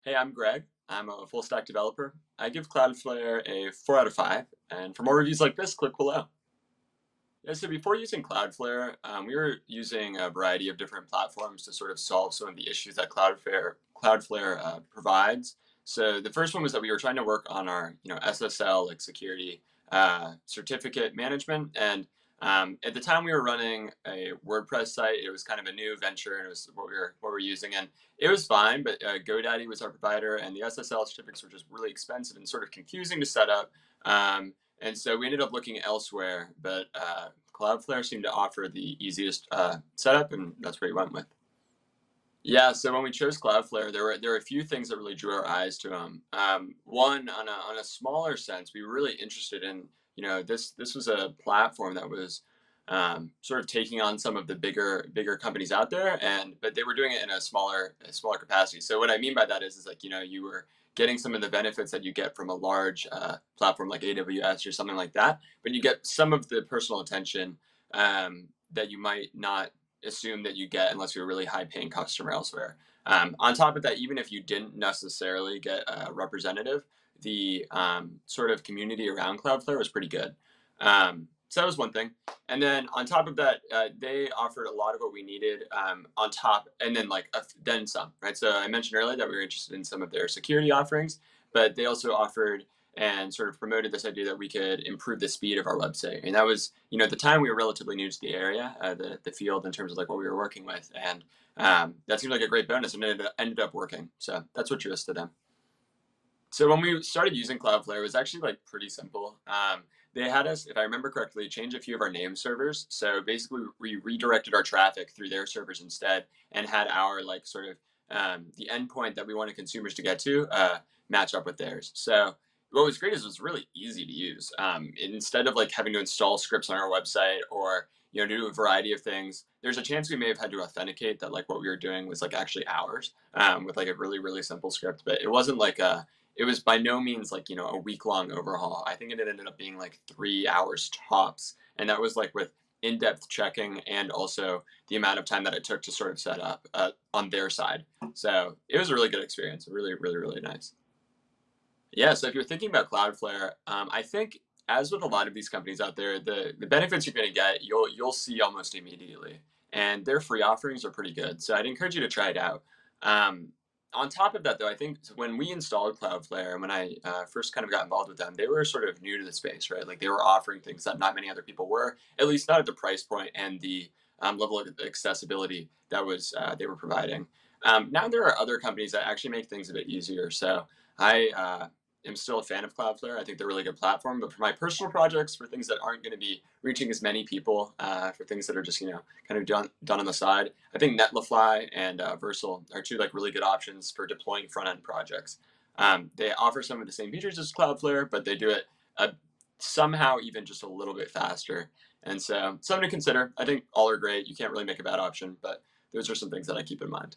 Hey, I'm Greg. I'm a full stack developer. I give Cloudflare a 4 out of 5. And for more reviews like this, click below. Yeah, so before using Cloudflare, we were using a variety of different platforms to sort of solve some of the issues that Cloudflare provides. So the first one was that we were trying to work on our, SSL, like security certificate management. And at the time, we were running a WordPress site. It was kind of a new venture, and it was what we were using, and it was fine. But GoDaddy was our provider, and the SSL certificates were just really expensive and sort of confusing to set up. And so we ended up looking elsewhere, but Cloudflare seemed to offer the easiest setup, and that's what we went with. Yeah, so when we chose Cloudflare, there were a few things that really drew our eyes to them. One, on a smaller sense, we were really interested in, this was a platform that was sort of taking on some of the bigger companies out there, and but they were doing it in a smaller capacity. So what I mean by that is like you were getting some of the benefits that you get from a large platform like AWS or something like that, but you get some of the personal attention that you might not assume that you get unless you're a really high paying customer elsewhere. On top of that, even if you didn't necessarily get a representative, the sort of community around Cloudflare was pretty good. So that was one thing. And then on top of that, they offered a lot of what we needed on top, and then then some, right? So I mentioned earlier that we were interested in some of their security offerings, but they also offered and sort of promoted this idea that we could improve the speed of our website. And that was, at the time we were relatively new to the area, the field in terms of like what we were working with, and that seemed like a great bonus, and it ended up working. So that's what drew us to them. So when we started using Cloudflare, it was actually like pretty simple. They had us, if I remember correctly, change a few of our name servers. So basically, we redirected our traffic through their servers instead, and had our like sort of the endpoint that we wanted consumers to get to match up with theirs. So what was great is it was really easy to use. Instead of like having to install scripts on our website or do a variety of things, there's a chance we may have had to authenticate that like what we were doing was like actually ours with like a really simple script, but it wasn't like a it was by no means like a week long overhaul. I think it ended up being like 3 hours tops, and that was like with in-depth checking and also the amount of time that it took to sort of set up on their side. So it was a really good experience, really nice. Yeah, so if you're thinking about Cloudflare, I think as with a lot of these companies out there, the benefits you're going to get you'll see almost immediately, and their free offerings are pretty good. So I'd encourage you to try it out. Um, on top of that, though, I think when we installed Cloudflare and when I first kind of got involved with them, they were sort of new to the space, right? Like they were offering things that not many other people were, at least not at the price point and the level of accessibility that was they were providing. Now there are other companies that actually make things a bit easier. So I am still a fan of Cloudflare. I think they're a really good platform. But for my personal projects, for things that aren't going to be reaching as many people, for things that are just kind of done on the side, I think Netlify and Versal are two like really good options for deploying front end projects. They offer some of the same features as Cloudflare, but they do it somehow even just a little bit faster. And so something to consider. I think all are great. You can't really make a bad option, but those are some things that I keep in mind.